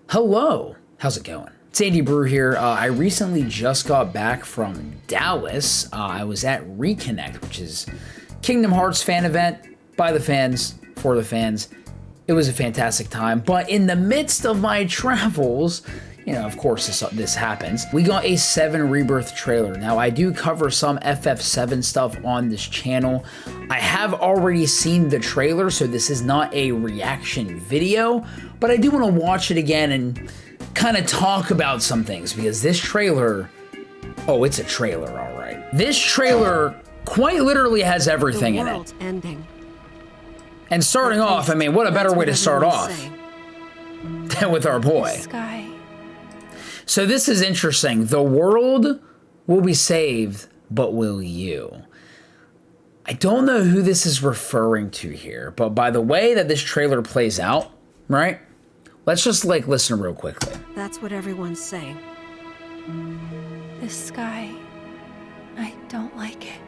Hello, how's it going? It's Andy Brew here. I recently just got back from Dallas. I was at Reconnect, which is Kingdom Hearts fan event by the fans, for the fans. It was a fantastic time, but in the midst of my travels, you know, of course this happens, we got a 7 Rebirth trailer. Now, I do cover some FF7 stuff on this channel. I have already seen the trailer, so this is not a reaction video, but I do want to watch it again and kind of talk about some things, because this trailer, oh, it's a trailer, all right. This trailer quite literally has everything in it. Ending. And starting off, I mean, what a better way to start off than with our boy. Sky. So this is interesting. The world will be saved, but will you? I don't know who this is referring to here, but by the way that this trailer plays out, right? Let's just like listen real quickly. That's what everyone's saying. The sky. I don't like it.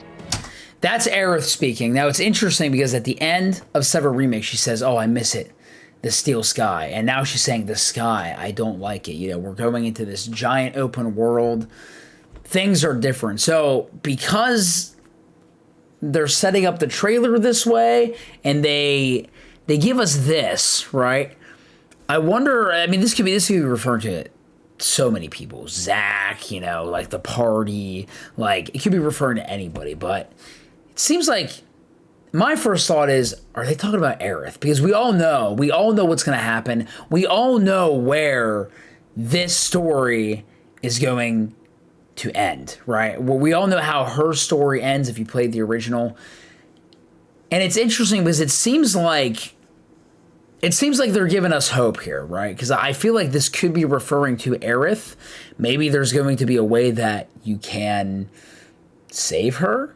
That's Aerith speaking. Now it's interesting because at the end of 7 Remake, she says, oh, I miss it. The steel sky. And now she's saying the sky, I don't like it. You know, we're going into this giant open world. Things are different. So because they're setting up the trailer this way and they give us this, right? I wonder, I mean, this could be referring to so many people. Zach, you know, like the party, like it could be referring to anybody, but it seems like my first thought is, are they talking about Aerith? Because we all know what's going to happen. We all know where this story is going to end, right? Well, we all know how her story ends if you played the original. And it's interesting because it seems like they're giving us hope here, right? Because I feel like this could be referring to Aerith. Maybe there's going to be a way that you can save her.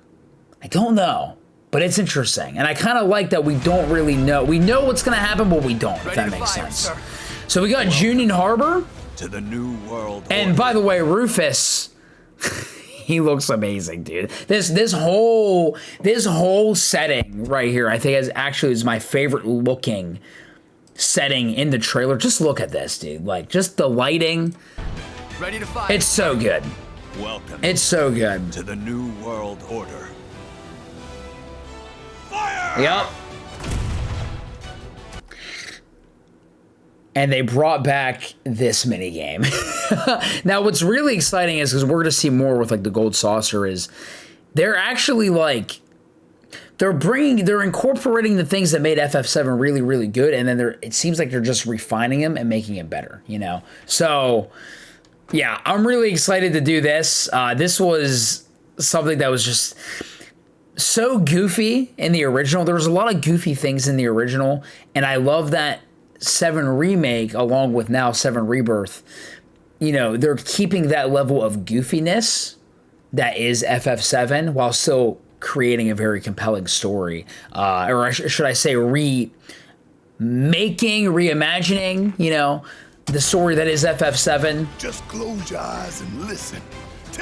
I don't know. But it's interesting, and I kind of like that we don't really know. We know what's going to happen, but we don't, if that makes sense. Sir. So we got Junin Harbor. To the new world. And by the way, Rufus, he looks amazing, dude. This whole setting right here, I think is my favorite looking setting in the trailer. Just look at this, dude. Like, just the lighting. Ready to fight. It's so good. Welcome. It's so good. To the new world order. Yep. And they brought back this mini game. Now, what's really exciting is, because we're going to see more with like the gold saucer, is they're actually like they're incorporating the things that made FF7 really, really good, and then it seems like they're just refining them and making it better, you know. So yeah, I'm really excited to do this. This was something that was just so goofy in the original. There was a lot of goofy things in the original, and I love that 7 Remake, along with now 7 Rebirth, you know, they're keeping that level of goofiness that is FF7 while still creating a very compelling story. Or should I say reimagining, you know, the story that is FF7. Just close your eyes and listen.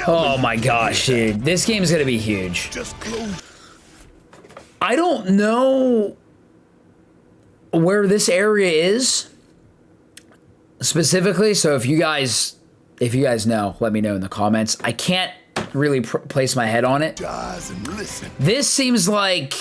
Oh my gosh, dude. This game is going to be huge. Just close. I don't know where this area is specifically, so if you guys know, let me know in the comments. I can't really place my head on it. This seems like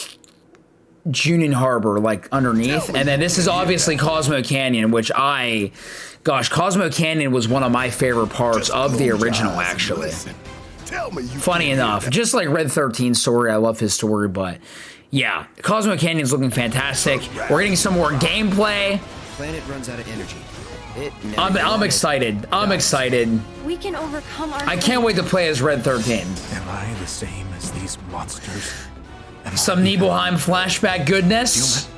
Junin Harbor, like underneath, and then this is obviously Cosmo Canyon, which Cosmo Canyon was one of my favorite parts of the original, actually. Funny enough, just like Red 13's story, I love his story, but yeah, Cosmo Canyon's looking fantastic. We're getting some more gameplay. Planet runs out of energy. I'm excited. I'm excited. We can overcome our. I can't wait to play as Red 13. Am I the same as these monsters? Some Nibelheim flashback goodness.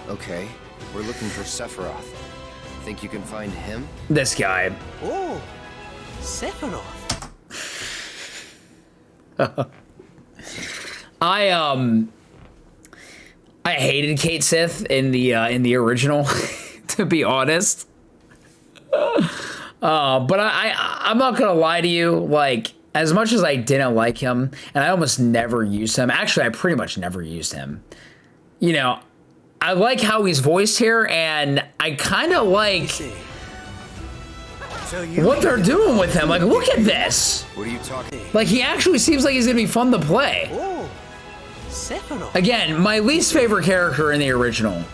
Okay, we're looking for Sephiroth. Think you can find him? This guy. Oh, Sephiroth. I hated Kate Sith in the original, to be honest. But I'm not gonna lie to you, like, as much as I didn't like him, and I almost never used him, actually I pretty much never used him, you know, I like how he's voiced here, and I kind of like what they're doing with him. Like, look at this. What are you talking? Like, he actually seems like he's gonna be fun to play. Oh, Sephiroth. Again, my least favorite character in the original.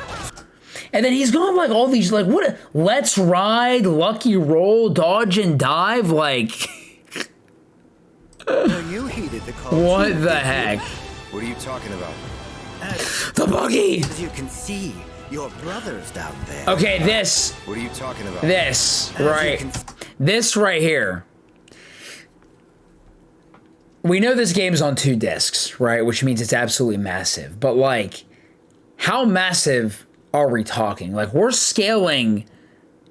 And then he's going like all these, like, what? Let's ride, lucky roll, dodge and dive. Like, You heeded the call. what the heck? What are you talking about? The buggy. As you can see, your brother's down there. Okay, this, What are you talking about? this, As you right, can- this right here. We know this game's on 2 discs, right? Which means it's absolutely massive. But like, how massive are we talking? Like, we're scaling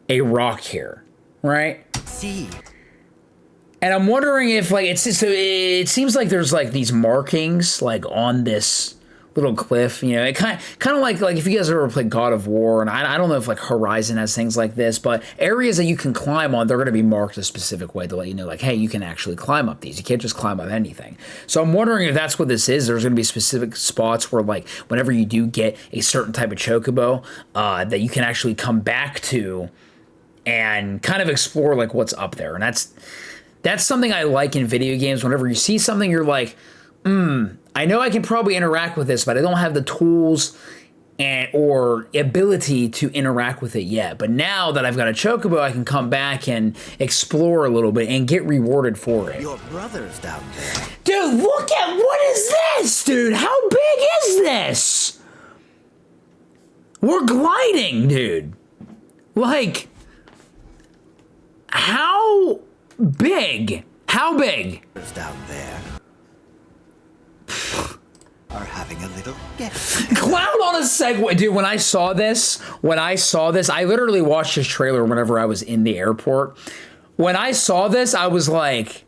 a rock here, right? See. And I'm wondering if like so it seems like there's like these markings like on this little cliff, you know, it kind of like if you guys ever played God of War, and I don't know if like Horizon has things like this, but areas that you can climb on, they're going to be marked a specific way to let you know like, hey, you can actually climb up these. You can't just climb up anything. So I'm wondering if that's what this is. There's going to be specific spots where like whenever you do get a certain type of chocobo, that you can actually come back to and kind of explore like what's up there. And that's something I like in video games. Whenever you see something, you're like, I know I can probably interact with this, but I don't have the tools or ability to interact with it yet. But now that I've got a chocobo, I can come back and explore a little bit and get rewarded for it. Your brother's down there. Dude, look at, what is this, dude? How big is this? We're gliding, dude. Like, how big? How big? Brother's down there. Are having a little get. Cloud on a Segway. Dude, when I saw this, I literally watched this trailer whenever I was in the airport. When I saw this, I was like,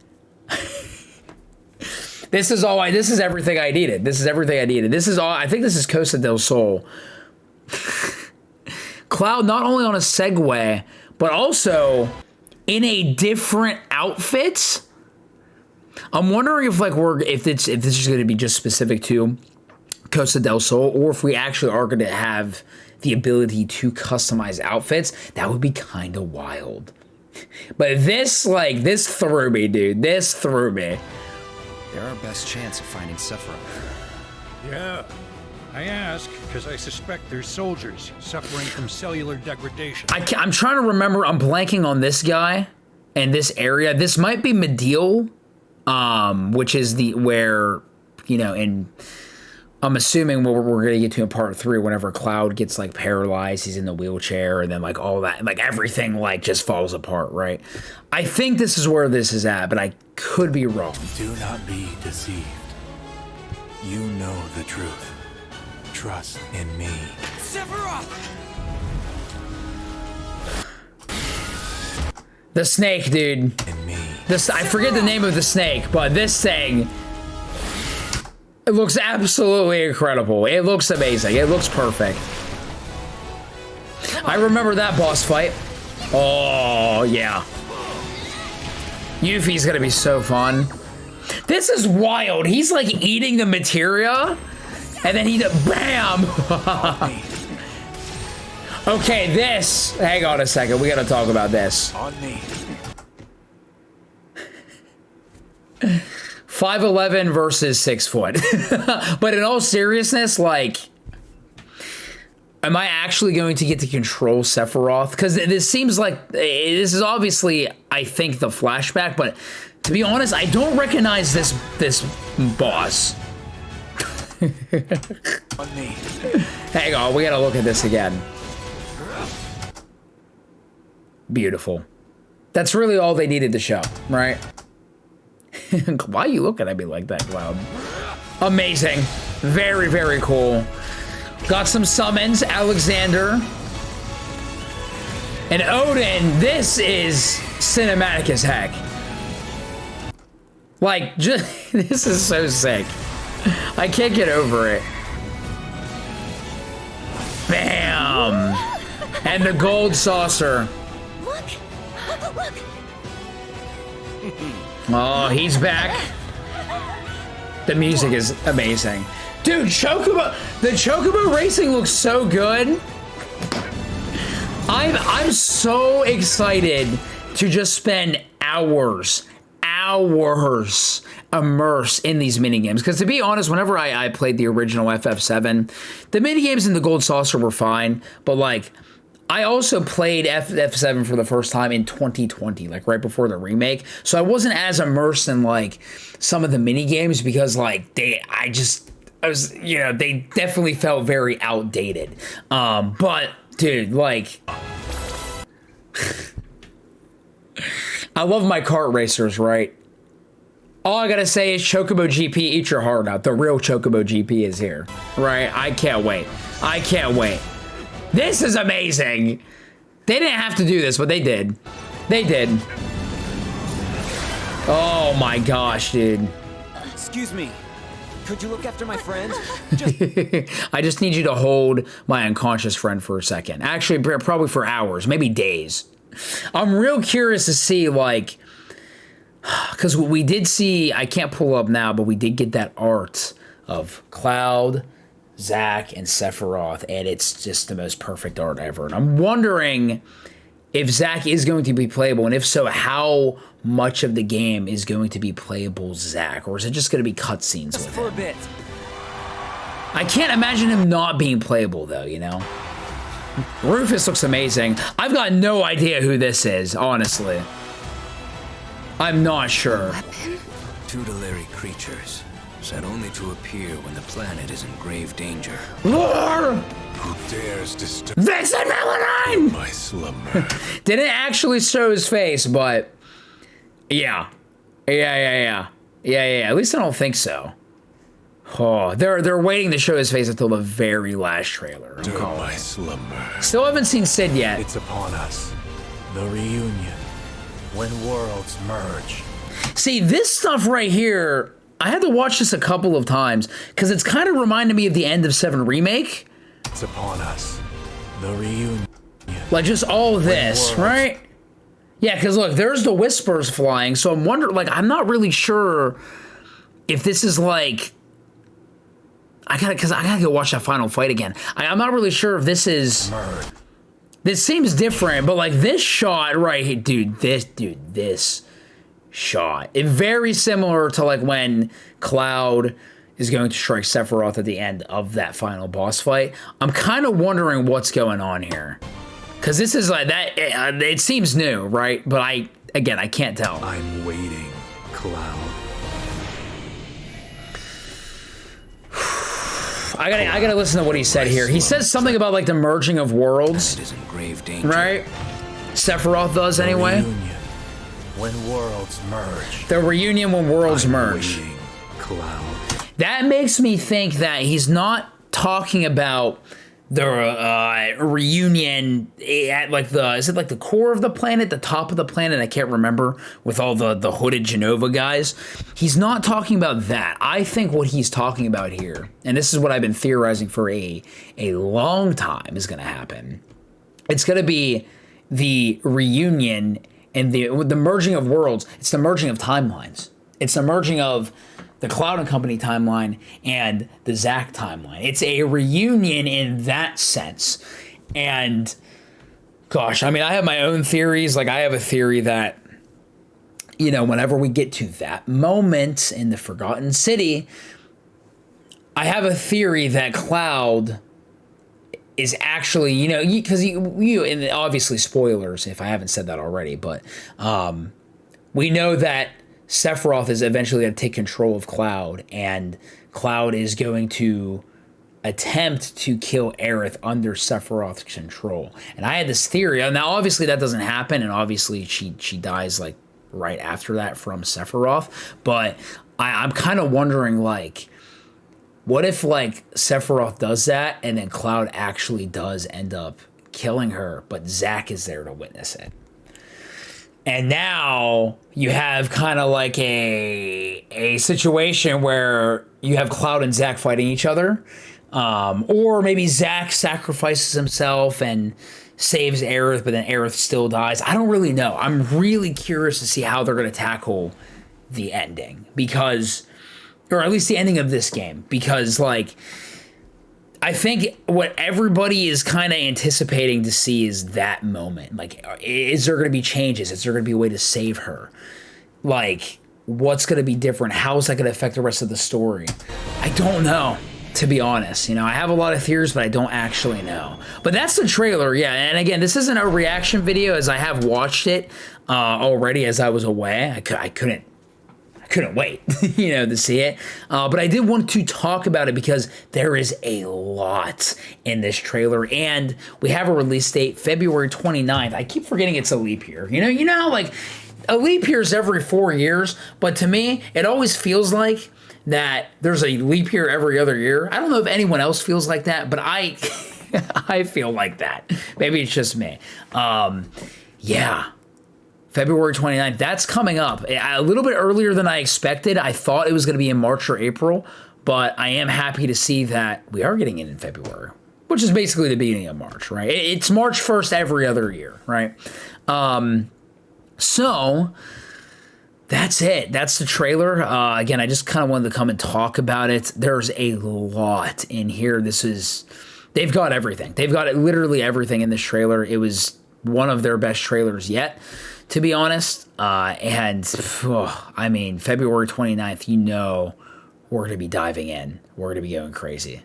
this is everything I needed. This is everything I needed. This is all, I think this is Costa del Sol. Cloud not only on a Segway, but also in a different outfit. I'm wondering if like if this is going to be just specific to Costa del Sol, or if we actually are going to have the ability to customize outfits. That would be kind of wild. But this threw me, dude. This threw me. They're our best chance of finding Sephiroth. Yeah, I ask because I suspect there's soldiers suffering from cellular degradation. I'm trying to remember. I'm blanking on this guy and this area. This might be Medial, which is where, you know, I'm assuming what we're going to get to in part 3, whenever Cloud gets like paralyzed, he's in the wheelchair, and then like all that, like everything like just falls apart, right? I think this is where this is at, but I could be wrong. Do not be deceived. You know the truth. Trust in me. Sephiroth! The snake, dude. In me. I forget the name of the snake, but this thing, it looks absolutely incredible. It looks amazing. It looks perfect. I remember that boss fight. Oh, yeah. Yuffie's gonna be so fun. This is wild. He's like eating the materia, and then he bam! Okay, this, hang on a second. We gotta talk about this. On me. 5'11" versus 6 foot. But in all seriousness, like, am I actually going to get to control Sephiroth? Because this seems like, this is obviously, I think, the flashback, but to be honest, I don't recognize this boss. On me. Hang on, we gotta look at this again. Beautiful. That's really all they needed to show, right? Why are you looking at me like that, Cloud? Amazing. Very, very cool. Got some summons. Alexander. And Odin. This is cinematic as heck. Like, just, this is so sick. I can't get over it. Bam! And the gold saucer. Look! Look! Oh, he's back. The music is amazing. Dude, Chocobo, the Chocobo racing looks so good. I'm so excited to just spend hours immersed in these minigames. Because to be honest, whenever I played the original FF7, the minigames in the Gold Saucer were fine, but like, I also played FF7 for the first time in 2020, like right before the remake. So I wasn't as immersed in like some of the minigames because like they definitely felt very outdated. But dude, like, I love my kart racers, right? All I gotta say is Chocobo GP, eat your heart out. The real Chocobo GP is here, right? I can't wait. I can't wait. This is amazing. They didn't have to do this, but they did. They did. Oh my gosh, dude. Excuse me. Could you look after my friend? I just need you to hold my unconscious friend for a second. Actually, probably for hours, maybe days. I'm real curious to see, like, because we did see, I can't pull up now, but we did get that art of Cloud, Zack, and Sephiroth, and it's just the most perfect art ever. And I'm wondering if Zack is going to be playable, and if so, how much of the game is going to be playable Zack, or is it just going to be cutscenes with for him? a bit. I can't imagine him not being playable, though, you know? Rufus looks amazing. I've got no idea who this is, honestly. I'm not sure. Tutelary creatures, set only to appear when the planet is in grave danger. War! Who dares disturb Vincent Valentine! my slumber? Didn't actually show his face, but yeah. Yeah. At least I don't think so. Oh, they're waiting to show his face until the very last trailer. I'm calling my it. slumber. Still haven't seen Sid yet. It's upon us. The reunion. When worlds merge. See, this stuff right here, I had to watch this a couple of times because it's kind of reminded me of the end of 7 Remake. It's upon us. The reunion. Like just all of this, right? Yeah, because look, there's the whispers flying, so I'm wondering, like, I'm not really sure if this is like, I gotta go watch that final fight again. I'm not really sure if this is, this seems different, but like this shot right here, this shot, it's very similar to like when Cloud is going to strike Sephiroth at the end of that final boss fight. I'm kind of wondering what's going on here. Because this is like that, it seems new, right? But I can't tell. I'm waiting, Cloud. I gotta listen to what he said here. He says something about like the merging of worlds. It is in grave danger. Right? Sephiroth does anyway. Reunion. When worlds merge. The reunion when worlds merge. Waiting, Cloud. That makes me think that he's not talking about the reunion at like is it like the core of the planet, the top of the planet? I can't remember, with all the hooded Genova guys. He's not talking about that. I think what he's talking about here, and this is what I've been theorizing for a long time, is going to happen. It's going to be the reunion and the merging of worlds. It's the merging of timelines. It's the merging of the Cloud and Company timeline and the Zack timeline. It's a reunion in that sense. And gosh, I mean, I have my own theories. Like, I have a theory that, you know, whenever we get to that moment in the Forgotten City, I have a theory that Cloud is actually, you know, because you and obviously spoilers if I haven't said that already, but we know that Sephiroth is eventually going to take control of Cloud, and Cloud is going to attempt to kill Aerith under Sephiroth's control. And I had this theory. Now, obviously, that doesn't happen, and obviously, she dies like right after that from Sephiroth. But I'm kind of wondering, like, what if like Sephiroth does that, and then Cloud actually does end up killing her, but Zack is there to witness it? And now you have kind of like a situation where you have Cloud and Zack fighting each other. Or maybe Zack sacrifices himself and saves Aerith, but then Aerith still dies. I don't really know. I'm really curious to see how they're going to tackle the ending. Because, or at least the ending of this game. Because, like, I think what everybody is kind of anticipating to see is that moment. Like, is there going to be changes? Is there going to be a way to save her? Like, what's going to be different? How is that going to affect the rest of the story? I don't know, to be honest. You know, I have a lot of theories, but I don't actually know. But that's the trailer, yeah. And again, this isn't a reaction video, as I have watched it already as I was away. I couldn't wait, you know, to see it. But I did want to talk about it because there is a lot in this trailer, and we have a release date, February 29th. I keep forgetting it's a leap year. You know, like a leap year is every 4 years, but to me, it always feels like that there's a leap year every other year. I don't know if anyone else feels like that, but I feel like that. Maybe it's just me. Yeah. February 29th, that's coming up. A little bit earlier than I expected. I thought it was going to be in March or April, but I am happy to see that we are getting it in February, which is basically the beginning of March, right? It's March 1st every other year, right? So that's it. That's the trailer. Again, I just kind of wanted to come and talk about it. There's a lot in here. They've got everything. They've got literally everything in this trailer. It was one of their best trailers yet, to be honest. I mean, February 29th, you know, we're going to be diving in. We're going to be going crazy.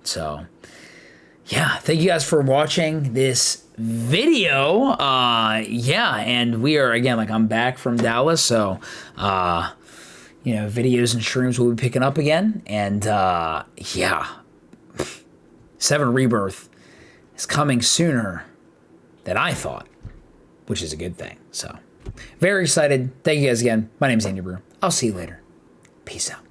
So, yeah, thank you guys for watching this video. Yeah, and we are, again, like, I'm back from Dallas, so, you know, videos and streams will be picking up again. And, yeah, 7 Rebirth is coming sooner than I thought, which is a good thing. So, very excited. Thank you guys again. My name is Andy Brew. I'll see you later. Peace out.